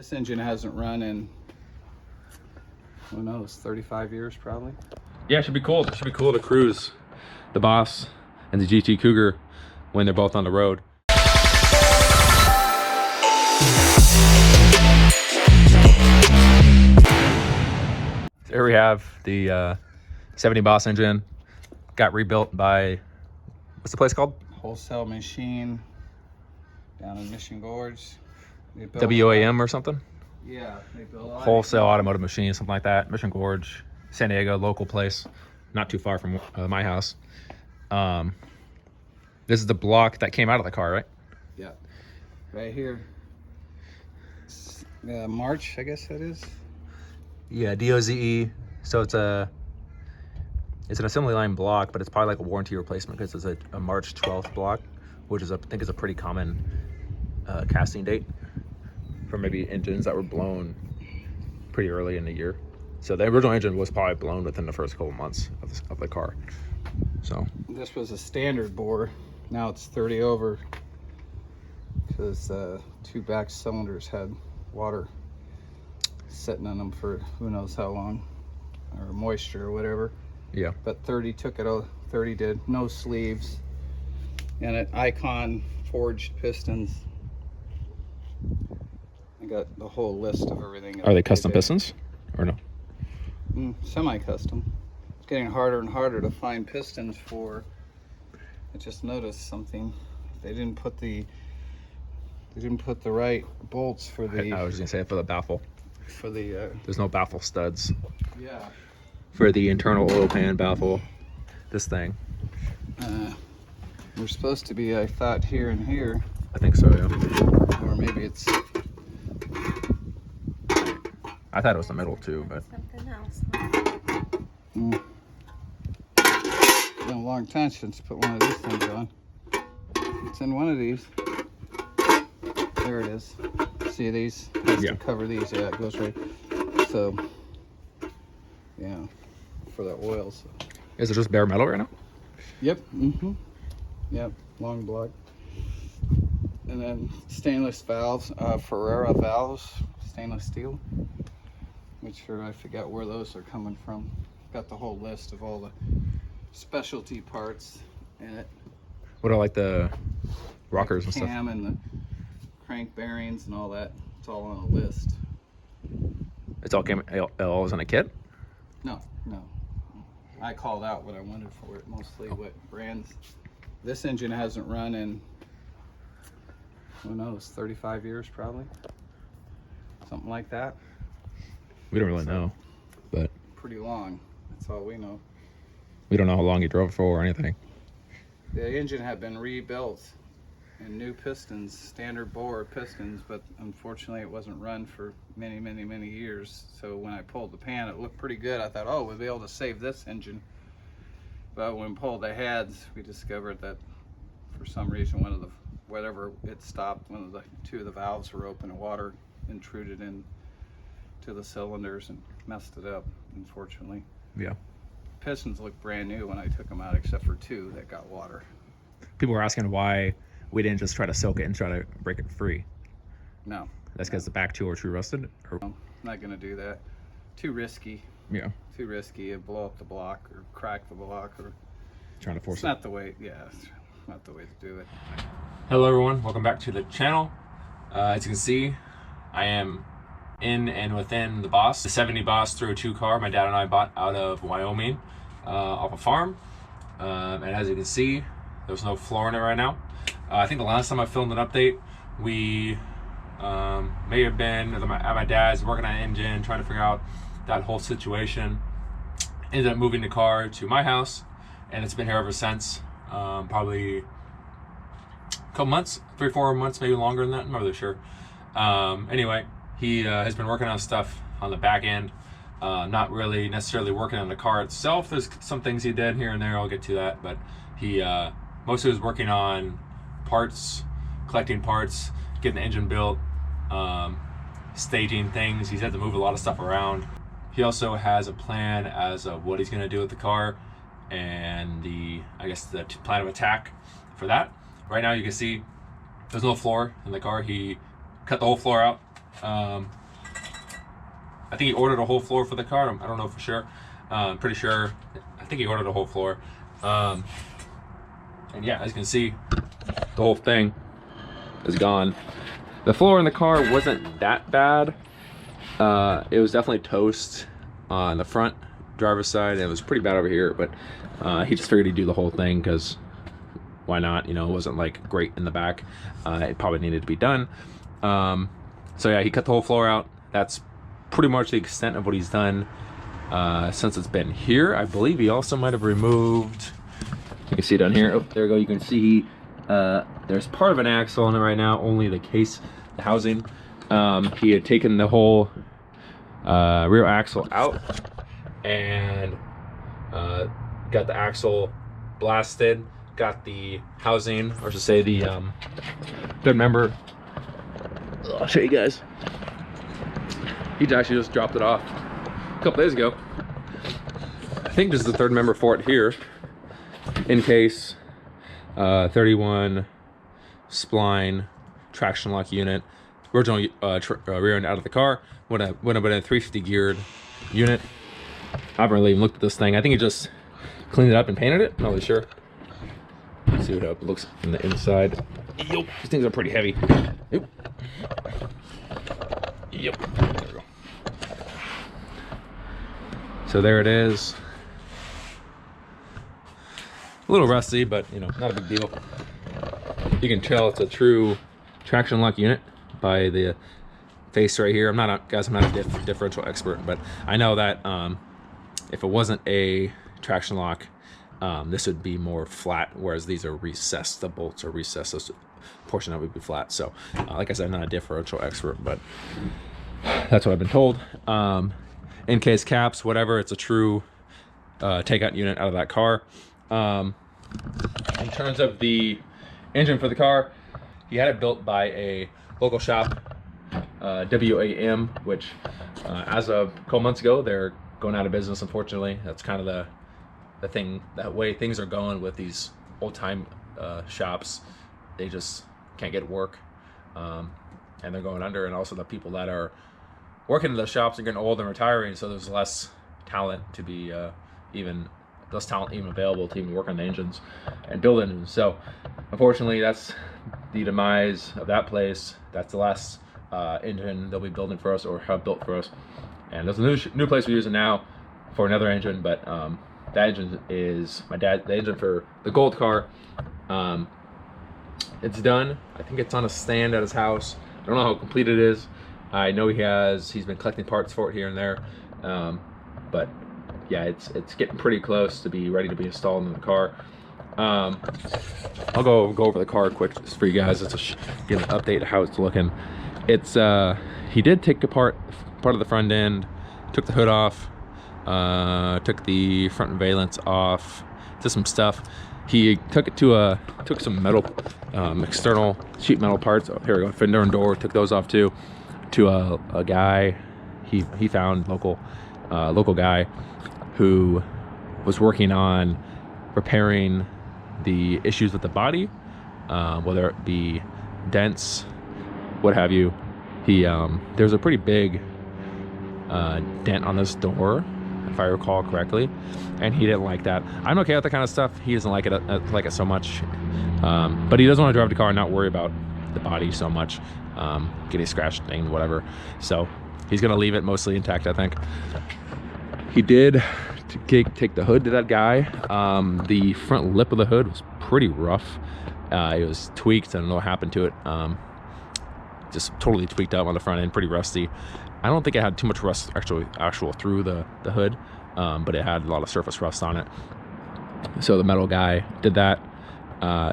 This engine hasn't run in, who knows, 35 years probably. Yeah, it should be cool. It should be cool to cruise the Boss and the GT Cougar when they're both on the road. Here we have the 70 Boss engine. Got rebuilt by, what's the place called? Wholesale Machine down in Mission Gorge. WAM or something? Yeah, they build Wholesale Automotive Machine, something like that. Mission Gorge, San Diego, local place, not too far from my house. This is the block that came out of the car, right? Yeah, right here. March, I guess that is. Yeah, DOZE. So it's an assembly line block, but it's probably like a warranty replacement because it's a March 12th block, which is I think is a pretty common casting date for maybe engines that were blown pretty early in the year. So the original engine was probably blown within the first couple months of the car. So this was a standard bore. Now it's 30 over because two back cylinders had water sitting in them for who knows how long, or moisture or whatever. Yeah. But 30 took it out. 30 did. No sleeves, and an Icon forged pistons. I got the whole list of everything. Are they custom pistons or no? Semi-custom. It's getting harder and harder to find pistons for. I just noticed something. They didn't put the right bolts for the. I was gonna say for the baffle. For the. There's no baffle studs. Yeah. For the internal oil pan baffle, this thing. We're supposed to be, I thought, here and here. I think so, yeah. Or maybe it's. I thought it was the middle too, but. Something else. It's been a long time since I put one of these things on. It's in one of these. There it is. See these? It has to cover these. Yeah, it goes right. So, yeah, for the oil. So. Is it just bare metal right now? Yep. Yep. Long block. And then stainless valves, Ferrara valves, stainless steel. Which I forget where those are coming from. Got the whole list of all the specialty parts in it. What are like the rockers and stuff? Cam and the crank bearings and all that. It's all on a list. It's all came. It all was in a kit. No. I called out what I wanted for it, mostly what brands. This engine hasn't run in, who knows, 35 years probably. Something like that. We don't really know, but pretty long. That's all we know. We don't know how long you drove it for or anything. The engine had been rebuilt and new pistons, standard bore pistons, but unfortunately it wasn't run for many years. So when I pulled the pan, it looked pretty good. I thought, oh, we'll be able to save this engine. But when we pulled the heads, we discovered that for some reason whatever it stopped, two of the valves were open and water intruded in to the cylinders and messed it up, unfortunately. Yeah. Pistons looked brand new when I took them out, except for two that got water. People were asking why we didn't just try to soak it and try to break it free. No. That's because the back two are true rusted? Or? No, not gonna do that. Too risky. Yeah. Too risky. It'd blow up the block or crack the block or. Trying to force it's it. Not the way. Yeah, it's not the way to do it. Hello everyone, welcome back to the channel. As you can see, I am in and within the Boss, the 70 Boss 302 car my dad and I bought out of Wyoming off a farm. And as you can see, there's no floor in it right now. I think the last time I filmed an update, we may have been at my dad's working on an engine, trying to figure out that whole situation. Ended up moving the car to my house, and it's been here ever since. Probably a couple months, 3-4 months, maybe longer than that, I'm not really sure. Anyway, he has been working on stuff on the back end, not really necessarily working on the car itself. There's some things he did here and there, I'll get to that, but he mostly was working on parts, collecting parts, getting the engine built, staging things. He's had to move a lot of stuff around. He also has a plan as of what he's going to do with the car and the plan of attack for that. Right now you can see there's no floor in the car. He cut the whole floor out, I think he ordered a whole floor for the car. I don't know for sure. Pretty sure. I think he ordered a whole floor. And yeah, as you can see, the whole thing is gone. The floor in the car wasn't that bad. It was definitely toast on the front driver's side, and it was pretty bad over here, but he just figured he'd do the whole thing because why not? You know, it wasn't like great in the back. It probably needed to be done. So yeah, he cut the whole floor out. That's pretty much the extent of what he's done since it's been here. I believe he also might have removed, you can see down here, oh, there we go, you can see there's part of an axle on it right now, only the case, the housing. He had taken the whole rear axle out and got the axle blasted, got the housing, or should say the third member. I'll show you guys. He actually just dropped it off a couple days ago. I think this is the third member for it here, in case 31 spline traction lock unit, original rear end out of the car, would have been a 350 geared unit. I haven't really even looked at this thing. I think he just cleaned it up and painted it. Not really sure. Let's see what it looks on the inside. Yep, these things are pretty heavy. Yep. Yep. There we go. So there it is. A little rusty, but you know, not a big deal. You can tell it's a true traction lock unit by the face right here. I'm not a differential expert, but I know that if it wasn't a traction lock, this would be more flat, whereas these are recessed. The bolts are recessed, so this portion of it would be flat. So like I said, I'm not a differential expert, but that's what I've been told. In case caps, whatever, it's a true takeout unit out of that car. In terms of the engine for the car, he had it built by a local shop, WAM, which as of a couple months ago, they're going out of business, unfortunately. That's kind of the thing, that way things are going with these old-time shops. They just can't get work, and they're going under, and also the people that are working in those shops are getting old and retiring, so there's less talent to be even available to even work on the engines and build engines. So unfortunately, that's the demise of that place. That's the last engine they'll be building for us, or have built for us. And there's a new place we're using now for another engine, but that engine is the engine for the gold car. It's done. I think it's on a stand at his house. I don't know how complete it is. I know he's been collecting parts for it here and there, but yeah, it's getting pretty close to be ready to be installed in the car. I'll go over the car quick just for you guys, just to give an update of how it's looking. It's he did take apart part of the front end, took the hood off, took the front valence off, did some stuff. He took it to took some metal, external sheet metal parts. Oh, here we go, fender and door, took those off too, to a guy he found, local guy, who was working on repairing the issues with the body, whether it be dents, what have you. There's a pretty big dent on this door, if I recall correctly, and he didn't like that. I'm okay with that kind of stuff. He doesn't like it so much, but he doesn't want to drive the car and not worry about the body so much, getting scratched, dinged, whatever. So he's gonna leave it mostly intact, I think. He did take the hood to that guy. The front lip of the hood was pretty rough. It was tweaked. I don't know what happened to it. Just totally tweaked up on the front end, pretty rusty. I don't think it had too much rust actual through the hood, but it had a lot of surface rust on it. So the metal guy did that.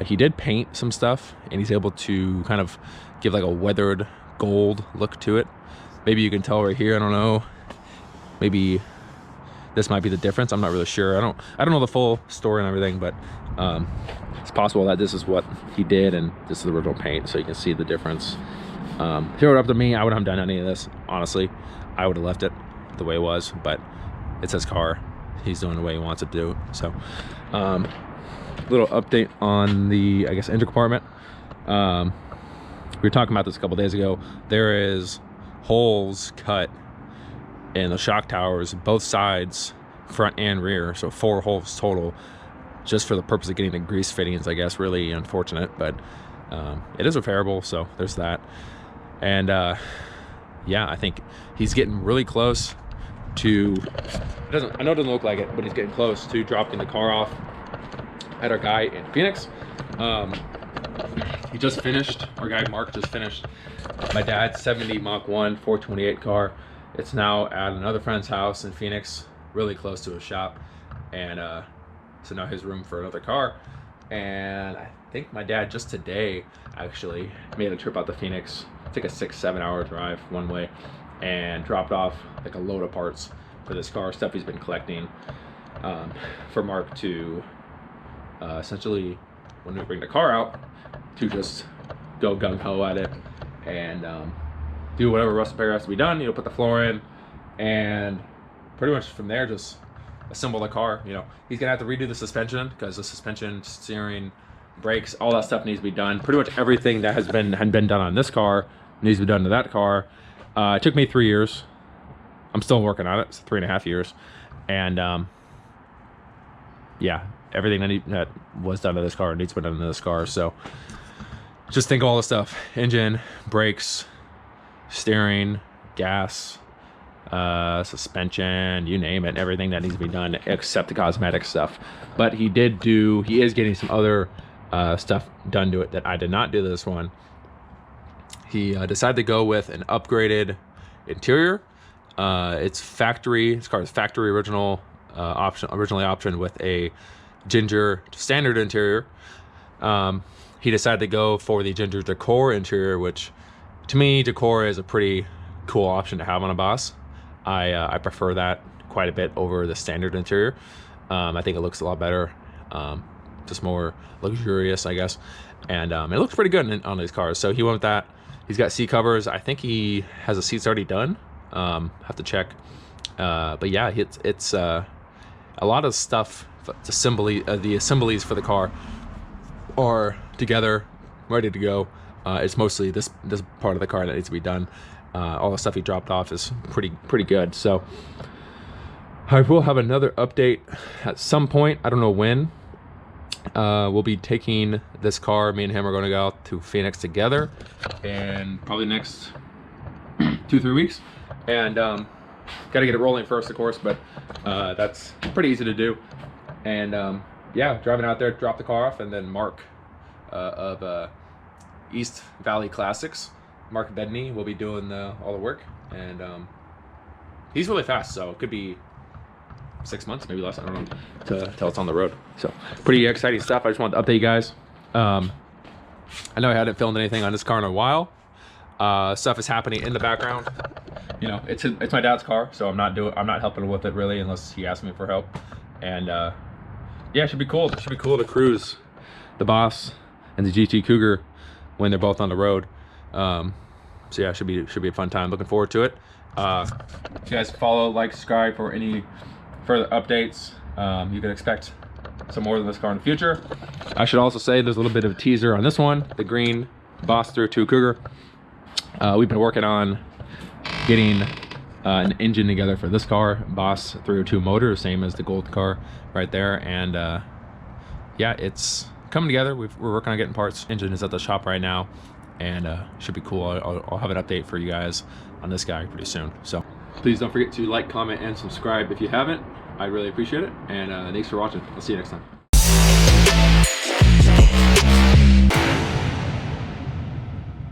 He did paint some stuff, and he's able to kind of give like a weathered gold look to it. Maybe you can tell right here, I don't know. Maybe this might be the difference. I'm not really sure. I don't know the full story and everything, but it's possible that this is what he did and this is the original paint, so you can see the difference. If it were up to me, I wouldn't have done any of this, honestly. I would have left it the way it was, but it's his car. He's doing the way he wants it to do. So little update on the, I guess, engine compartment. We were talking about this a couple days ago. There is holes cut in the shock towers, both sides, front and rear. So 4 holes total, just for the purpose of getting the grease fittings, I guess. Really unfortunate, but it is repairable, so there's that. And yeah, I think he's getting really close to, I know it doesn't look like it, but he's getting close to dropping the car off at our guy in Phoenix. He just finished, our guy Mark just finished my dad's 70 Mach 1 428 car. It's now at another friend's house in Phoenix, really close to his shop. And so now his room for another car. And I think my dad just today actually made a trip out to Phoenix. It's like a 6-7 hour drive one way, and dropped off like a load of parts for this car, stuff he's been collecting, for Mark to essentially, when we bring the car out, to just go gung-ho at it and do whatever rust repair has to be done. You know, put the floor in, and pretty much from there just assemble the car. You know, he's gonna have to redo the suspension, because the suspension, steering, brakes, all that stuff needs to be done. Pretty much everything that had been done on this car needs to be done to that car. It took me 3 years. I'm still working on it. It's 3.5 years. And yeah, everything that was done to this car needs to be done to this car. So just think of all the stuff: engine, brakes, steering, gas, suspension, you name it, everything that needs to be done except the cosmetic stuff. But he is getting some other stuff done to it that I did not do to this one. He decided to go with an upgraded interior. This car is factory originally optioned with a ginger standard interior. He decided to go for the ginger decor interior, which to me, decor is a pretty cool option to have on a Boss. I prefer that quite a bit over the standard interior. I think it looks a lot better, just more luxurious, I guess. And it looks pretty good on these cars. So he went with that. He's got seat covers. I think he has the seats already done. Have to check. But yeah, it's a lot of stuff. The assemblies for the car are together, ready to go. It's mostly this part of the car that needs to be done. All the stuff he dropped off is pretty good. So I will have another update at some point. I don't know when. We'll be taking this car. Me and him are going to go out to Phoenix together, and probably next 2-3 weeks. And got to get it rolling first, of course, but that's pretty easy to do. And yeah, driving out there, drop the car off, and then Mark of East Valley Classics, Mark Bedney, will be doing all the work. And he's really fast, so it could be 6 months, maybe less, I don't know, till it's on the road. So pretty exciting stuff. I just wanted to update you guys. I know I hadn't filmed anything on this car in a while. Stuff is happening in the background. You know, it's my dad's car, so I'm not helping with it really, unless he asks me for help. And yeah, it should be cool. It should be cool to cruise the Boss and the GT Cougar when they're both on the road. So yeah, it should be a fun time. Looking forward to it. If you guys follow, like, subscribe for any further updates. You can expect some more than this car in the future. I should also say there's a little bit of a teaser on this one, the green Boss 302 Cougar. We've been working on getting an engine together for this car, Boss 302 motor, same as the gold car right there. And yeah, it's coming together. We're working on getting parts. Engine is at the shop right now, and should be cool. I'll have an update for you guys on this guy pretty soon. So please don't forget to like, comment, and subscribe if you haven't. I'd really appreciate it. And thanks for watching. I'll see you next time.